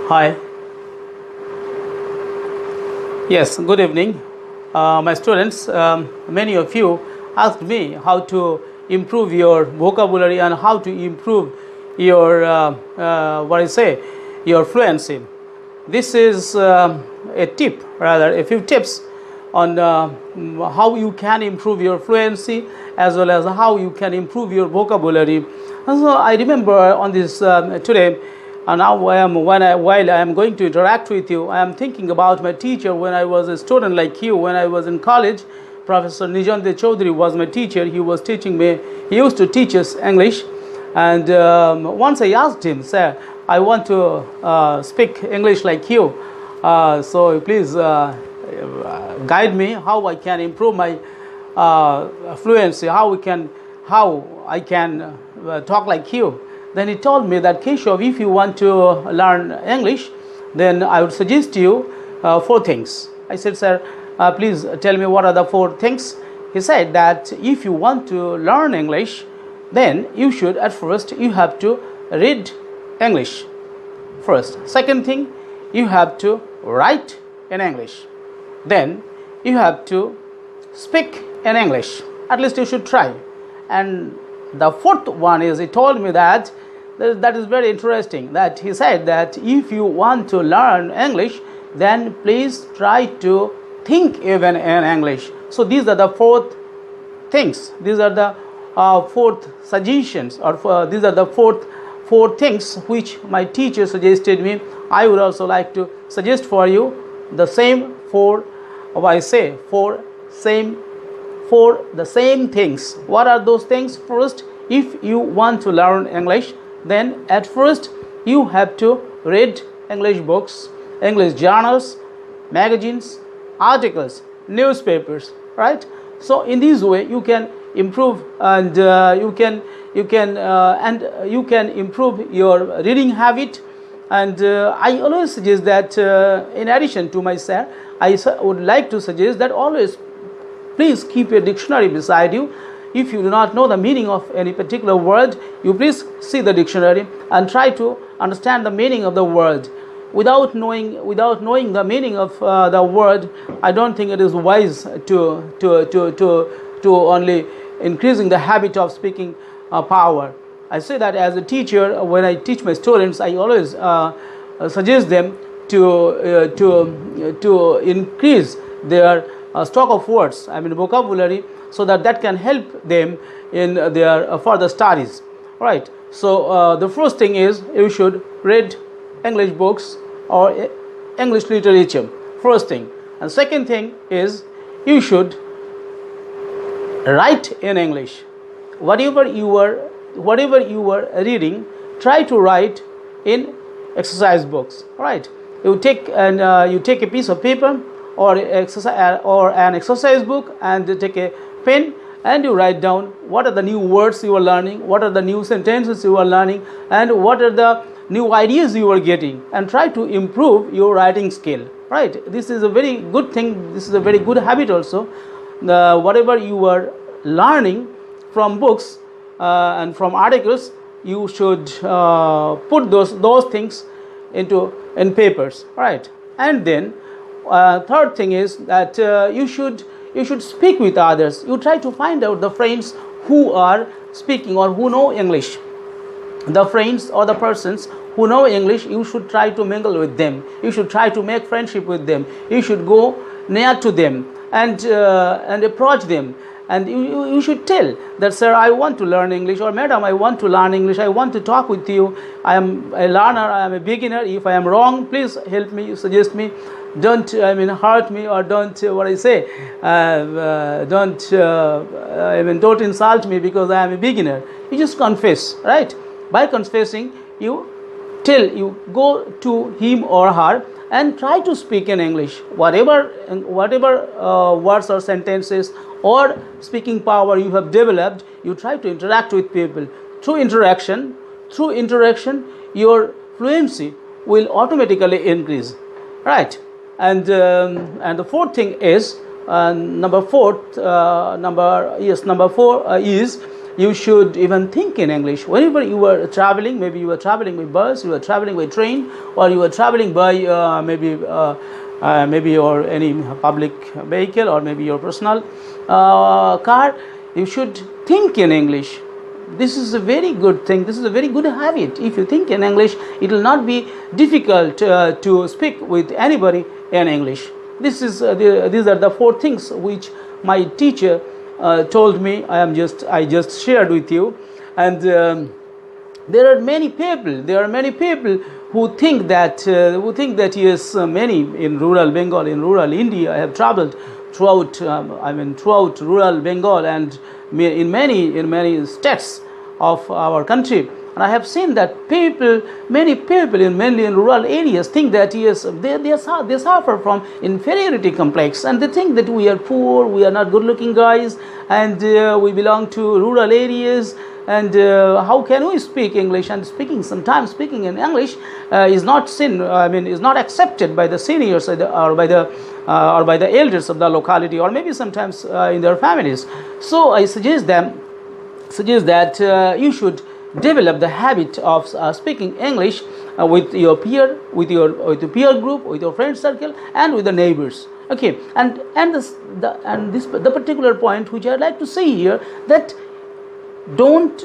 Hi. Yes, good evening. My students, many of you asked me how to improve your vocabulary and how to improve your, your fluency. This is a tip, rather, a few tips on how you can improve your fluency as well as how you can improve your vocabulary. And so I remember on this today, and now while I am going to interact with you, I am thinking about my teacher when I was a student like you, when I was in college. Professor Nijante Chaudhary was my teacher. He was teaching me, he used to teach us English. And once I asked him, sir, I want to speak English like you. So please guide me how I can improve my fluency, how I can talk like you. Then he told me that, Keshav, if you want to learn English, then I would suggest you 4 things. I said, sir, please tell me what are the 4 things. He said that if you want to learn English, then you should at first you have to read English first. Second thing, you have to write in English. Then you have to speak in English. At least you should try. And the 4th one is, he told me that is very interesting, that he said that if you want to learn English, then please try to think even in English. So these are the 4th things. These are the 4th suggestions, or these are the 4 things which my teacher suggested me. I would also like to suggest for you the same 4 the same things. What are those things? First, if you want to learn English, then at first you have to read English books, English journals, magazines, articles, newspapers, right? So in this way you can improve, and you can improve your reading habit. And I always suggest that in addition to my sir, I would like to suggest that always please keep a dictionary beside you. If you do not know the meaning of any particular word, you please see the dictionary and try to understand the meaning of the word. Without knowing the meaning of the word, I don't think it is wise to only increasing the habit of speaking power. I say that as a teacher, when I teach my students, I always suggest them to increase their stock of words, vocabulary, so that can help them in their further studies, right? So the first thing is you should read English books or English literature, first thing. And second thing is you should write in English. Whatever you were reading, try to write in exercise books, right? You take a piece of paper or an exercise book, and take a pen, and you write down what are the new words you are learning, what are the new sentences you are learning, and what are the new ideas you are getting, and try to improve your writing skill, right? This is a very good thing. This is a very good habit also. Whatever you are learning from books and from articles, you should put those things in papers, right? And then third thing is that you should speak with others. You try to find out the friends who are speaking or who know English. The friends or the persons who know English, you should try to mingle with them. You should try to make friendship with them. You should go near to them and approach them. And you should tell that, sir, I want to learn English, or madam, I want to learn English. I want to talk with you. I am a learner. I am a beginner. If I am wrong, please help me, suggest me. Don't hurt me, or don't don't insult me because I am a beginner. You just confess, right? By confessing, you go to him or her and try to speak in English. Whatever words or sentences or speaking power you have developed, you try to interact with people. Through interaction, your fluency will automatically increase, right? And the fourth thing is number 4 is you should even think in English. Whenever you are traveling, maybe you are traveling by bus, you are traveling by train, or you are traveling by maybe your any public vehicle, or maybe your personal car, you should think in English. This is a very good thing. This is a very good habit. If you think in English, it will not be difficult to speak with anybody in English. These are the 4 things which my teacher told me. I just shared with you. And there are many people who think that yes, many in rural Bengal, in rural India. I have traveled throughout rural Bengal and in many states of our country, and I have seen that many people mainly in rural areas think that yes, they suffer from inferiority complex, and they think that we are poor, we are not good looking guys, and we belong to rural areas, and how can we speak English? And sometimes speaking in English is not is not accepted by the seniors or by the elders of the locality, or maybe sometimes in their families. So I suggest that you should develop the habit of speaking English with your peer group, with your friend circle, and with the neighbors. Okay, and the particular point which I'd like to say here, that don't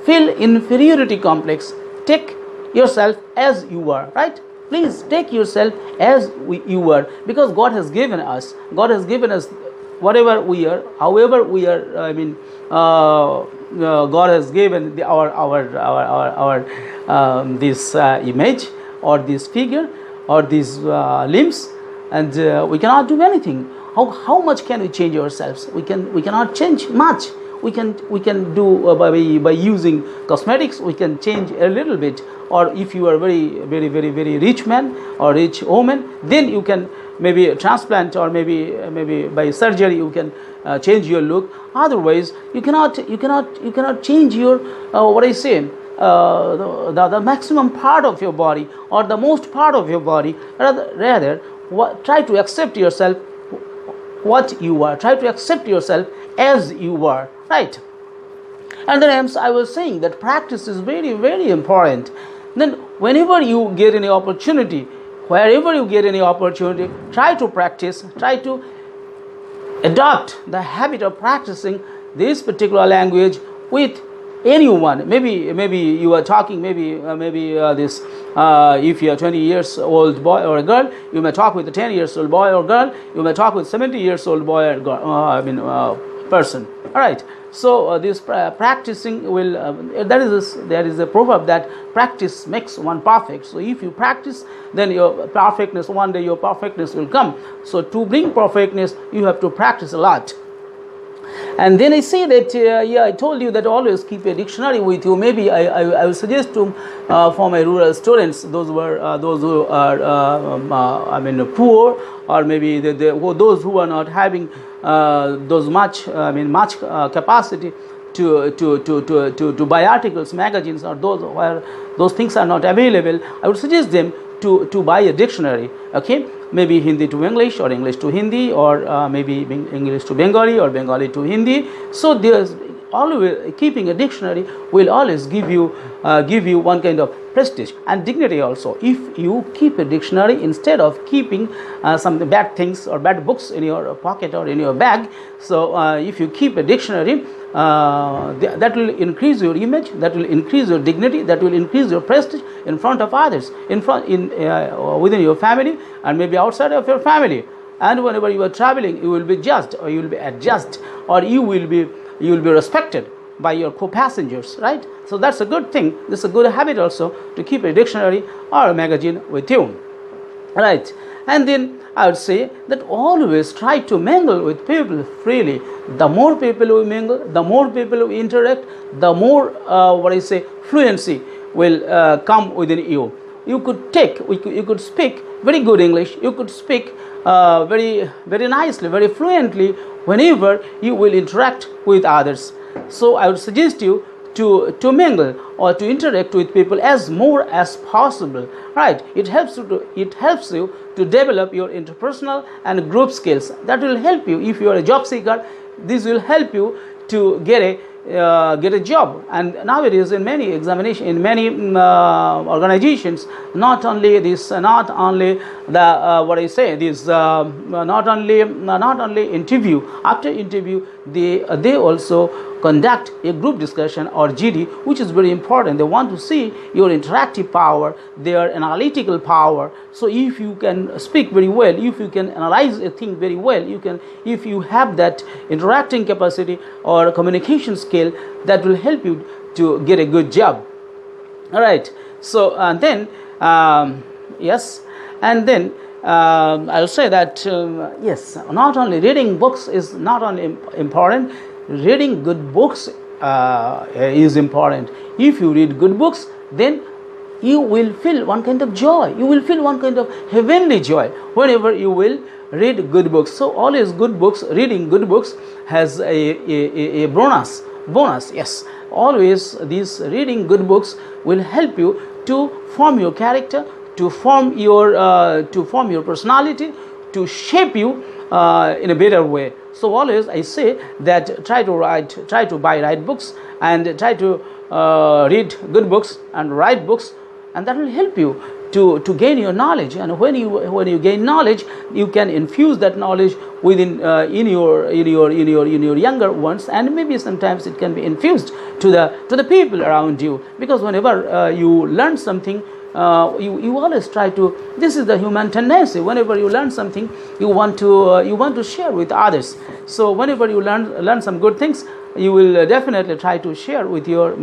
feel inferiority complex. Take yourself as you are, right? Please take yourself as you are, because God has given us whatever we are, however we are. God has given our this image, or this figure, or these limbs, and we cannot do anything. How much can we change ourselves? We cannot change much. We can do by using cosmetics. We can change a little bit, or if you are very rich man or rich woman, then you can maybe transplant, or maybe by surgery you can change your look. Otherwise, you cannot change your the maximum part of your body, or the most part of your body. Rather, try to accept yourself what you are. Try to accept yourself as you are, right? And then I was saying that practice is very important. Then whenever you get any opportunity, wherever you get any opportunity, try to practice, try to adopt the habit of practicing this particular language with anyone. Maybe you are talking, if you are 20 years old boy or a girl, you may talk with a 10 years old boy or girl. You may talk with 70 years old boy or girl, person. All right. So this practicing will there is a proverb that practice makes one perfect. So if you practice, then one day your perfectness will come. So to bring perfectness, you have to practice a lot. And then I say that I told you that always keep a dictionary with you. Maybe I will suggest to for my rural students, those who are poor, or maybe those who are not having much capacity to buy articles, magazines, or those where those things are not available. I would suggest them to buy a dictionary. Okay, maybe Hindi to English, or English to Hindi, or maybe English to Bengali, or Bengali to Hindi. So there's always keeping a dictionary will always give you one kind of prestige and dignity also. If you keep a dictionary instead of keeping some bad things or bad books in your pocket or in your bag, so if you keep a dictionary, that will increase your image, that will increase your dignity, that will increase your prestige in front of others, within your family, and maybe outside of your family. And whenever you are traveling, you will be judged, or you will be adjusted, or you will be respected by your co-passengers, right? So that's a good thing. This is a good habit also, to keep a dictionary or a magazine with you, right? And then I would say that always try to mingle with people freely. The more people we mingle, the more people we interact, the more fluency will come within you. You could speak very good English. You could speak very nicely, very fluently whenever you will interact with others. So I would suggest you to mingle or to interact with people as more as possible, right? It helps you to develop your interpersonal and group skills. That will help you if you are a job seeker. This will help you to get get a job. And nowadays in many examination, in many organizations, not only this, not only the what I say this, not only interview. After interview, they also conduct a group discussion or GD, which is very important. They want to see your interactive power, their analytical power. So if you can speak very well, if you can analyze a thing very well, if you have that interacting capacity or communication skill, that will help you to get a good job. All right. So and then yes, and then I'll say that yes, not only reading books is not only important. Reading good books is important. If you read good books, then you will feel one kind of joy. You will feel one kind of heavenly joy whenever you will read good books. So always good books, reading good books has a bonus. Yes, always these reading good books will help you to form your character, to form your personality, to shape you in a better way. So always I say that try to buy right books, and try to read good books and write books, and that will help you to gain your knowledge. And when you gain knowledge, you can infuse that knowledge within in your younger ones, and maybe sometimes it can be infused to the people around you, because whenever you learn something, you always try to. This is the human tendency. Whenever you learn something, you want to share with others. So whenever you learn some good things, you will definitely try to share with your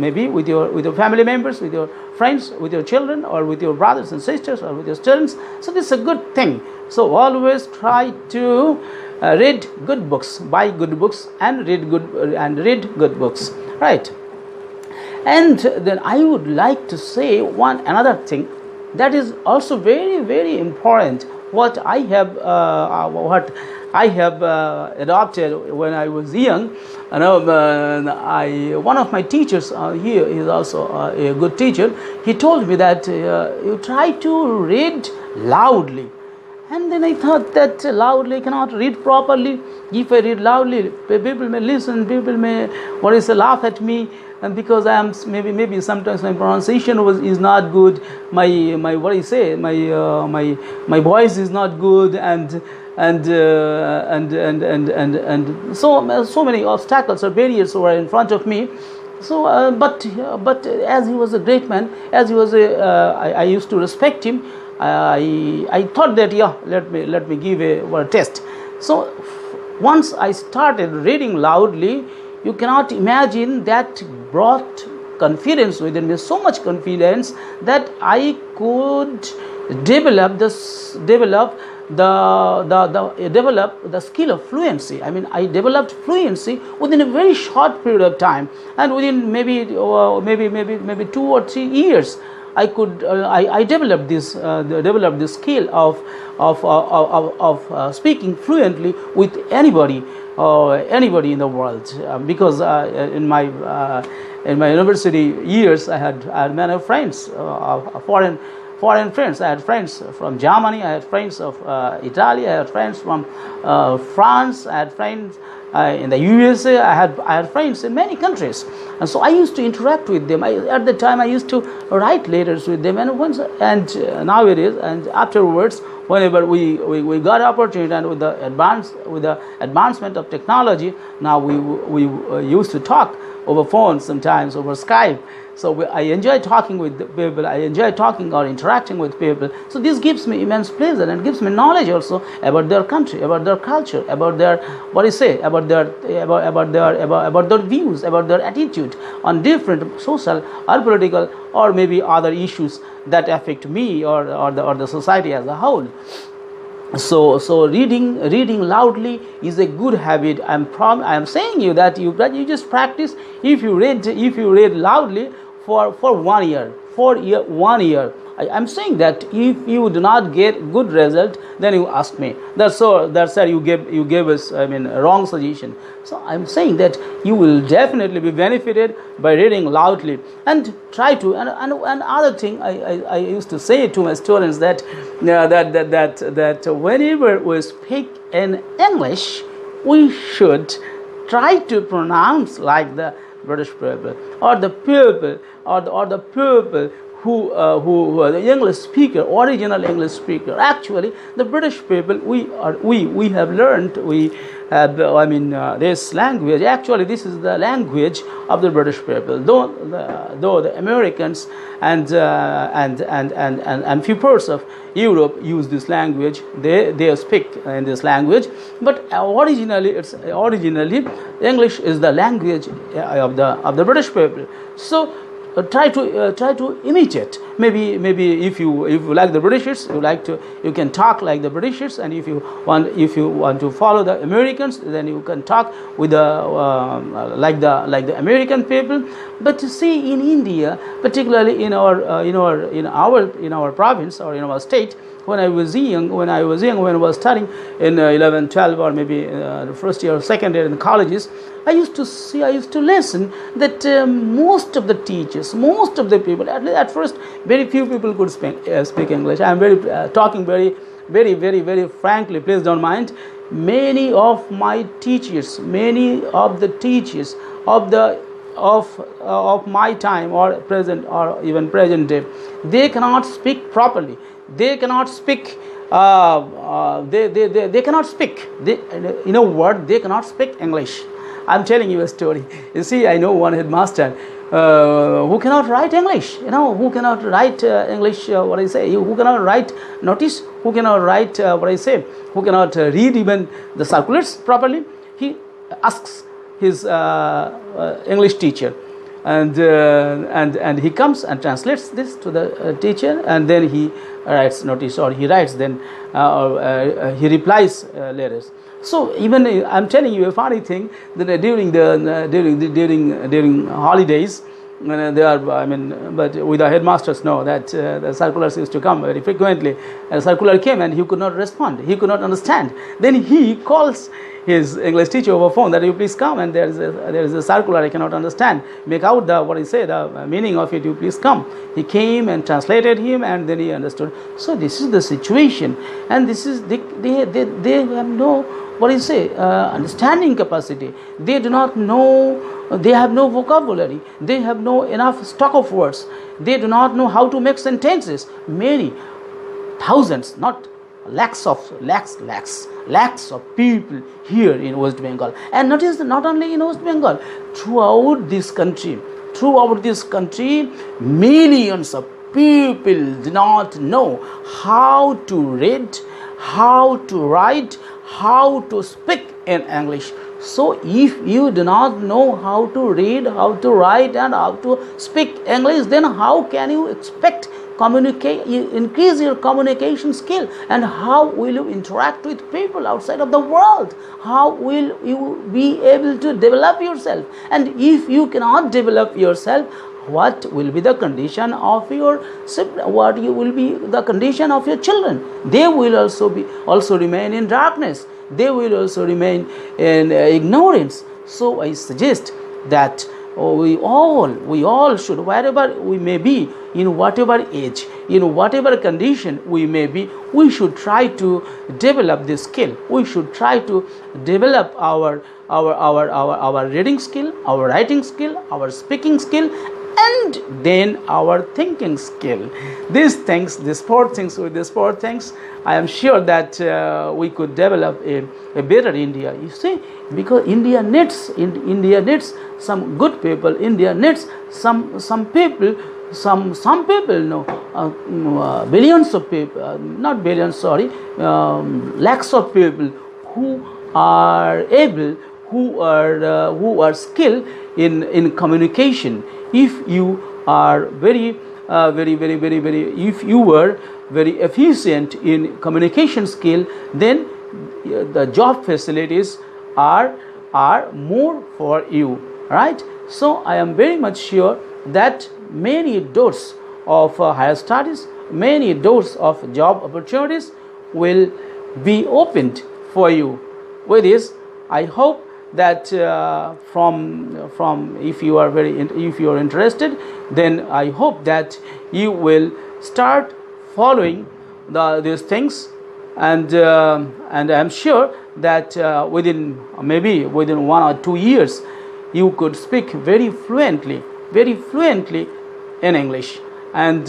family members, with your friends, with your children, or with your brothers and sisters, or with your students. So this is a good thing. So always try to read good books, buy good books, and read good books. Right. And then I would like to say another thing that is also very, very important. What I have adopted when I was young. One of my teachers here is also a good teacher. He told me that you try to read loudly. And then I thought that loudly I cannot read properly. If I read loudly, people may listen, people may laugh at me, and because I am maybe sometimes my pronunciation is not good, my voice is not good, and so many obstacles or barriers were in front of me. So but as he was a great man, as he was I used to respect him. I thought that let me give a test. So once I started reading loudly, you cannot imagine, that brought confidence within me, so much confidence that I could develop the skill of fluency. I mean, I developed fluency within a very short period of time, and within maybe 2 or 3 years, I developed this skill of speaking fluently with anybody in the world. Because in my university years, I had many friends, foreign friends. I had friends from Germany, I had friends of Italy, I had friends from France, I had friends in the USA, I had friends in many countries, and so I used to interact with them. At the time I used to write letters with them, and nowadays and afterwards, whenever we got opportunity, and with the advancement of technology, now we used to talk over phone, sometimes over Skype. So I enjoy talking with people. I enjoy talking or interacting with people. So this gives me immense pleasure, and gives me knowledge also about their country, about their culture, about their about their views, about their attitude on different social or political or maybe other issues that affect me or the society as a whole. So reading loudly is a good habit. I am saying you that you just practice. If you read loudly for 1 year, 1 year. I'm saying that if you do not get good result, then you ask me. That's you gave us a wrong suggestion. So I'm saying that you will definitely be benefited by reading loudly, and try to. And other thing I used to say to my students that whenever we speak in English, we should try to pronounce like British people, or the people, or the people who are the English speaker, original English speaker. Actually, the British people, we have learned, we have, this language. Actually, this is the language of the British people. Though the Americans and few parts of Europe use this language, they speak in this language, but originally English is the language of the British people. So try to imitate. Maybe if you like the Britishers, you can talk like the Britishers, and if you want to follow the Americans, then you can talk with the like the American people. But you see, in India, particularly in our province or in our state, when I was studying in 11, 12, or maybe the first year or second year in the colleges, I used to listen that most of the teachers, most of the people, at first, very few people could speak English. I am talking very frankly. Please don't mind. Many of the teachers of my time, or present, or even present day, they cannot speak properly. They cannot speak. They cannot speak. They cannot speak English. I'm telling you a story. You see, I know one headmaster who cannot write English. Who cannot write English. Who cannot write notice. Who cannot write Who cannot read even the circulars properly. He asks his English teacher, and he comes and translates this to the teacher, and then he writes notice, or he writes, then he replies letters. So even I'm telling you a funny thing, that during holidays, when they are, but with the headmasters know that the circulars used to come very frequently. A circular came and he could not respond. He could not understand. Then he calls his English teacher over phone that you please come, and there is a circular I cannot understand. Make out the meaning of it. You please come. He came and translated him, and then he understood. So this is the situation, and this is they have no understanding capacity. They do not know. They have no vocabulary. They have no enough stock of words. They do not know how to make sentences. Many thousands, not lakhs of people here in West Bengal, and not only in West Bengal, throughout this country, millions of people do not know how to read, how to write, how to speak in English. So if you do not know how to read, how to write, and how to speak English, then how can you expect increase your communication skill, and how will you interact with people outside of the world? How will you be able to develop yourself? And if you cannot develop yourself, what will be the condition of your condition of your children? They will also remain in darkness. They will also remain in ignorance. So I suggest that we all should, wherever we may be, in whatever age, in whatever condition we may be, we should try to develop this skill. We should try to develop our reading skill, our writing skill, our speaking skill, and then our thinking skill. These four things, I am sure that we could develop a better India. You see, because India needs some good people. India needs some people. Some people know billions of people, not billions, sorry, lakhs of people who are able, who are skilled in communication. If you are if you were very efficient in communication skill, then the job facilities are more for you, right? So I am very much sure that many doors of higher studies, many doors of job opportunities will be opened for you. With this, I hope that from if you are interested, then I hope that you will start following these things, and I am sure that within 1 or 2 years you could speak very fluently in English. And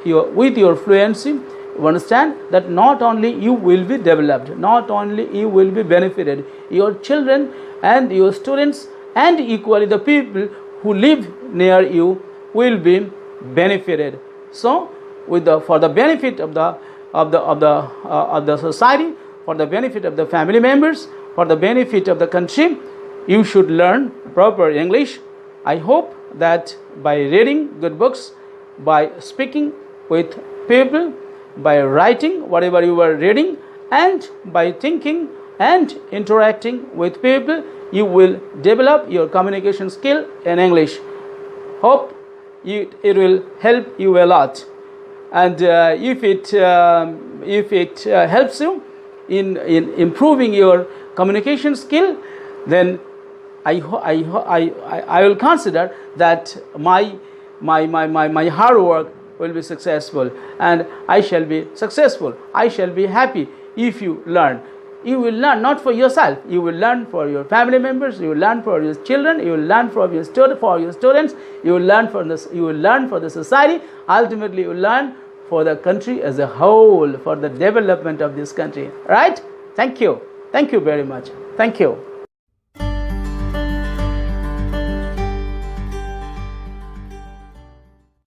with your fluency, you understand that not only you will be developed, not only you will be benefited, your children and your students and equally the people who live near you will be benefited. So, for the benefit of the society, for the benefit of the family members, for the benefit of the country, you should learn proper English. I hope that by reading good books, by speaking with people, by writing whatever you are reading, and by thinking and interacting with people, you will develop your communication skill in English. Hope it will help you a lot. And if it helps you in improving your communication skill, then I will consider that my hard work will be successful, and I shall be successful. I shall be happy if you learn. You will learn not for yourself. You will learn for your family members. You will learn for your children. You will learn for your students. You will learn for this. You will learn for the society. Ultimately, you will learn for the country as a whole, for the development of this country. Right? Thank you. Thank you very much. Thank you.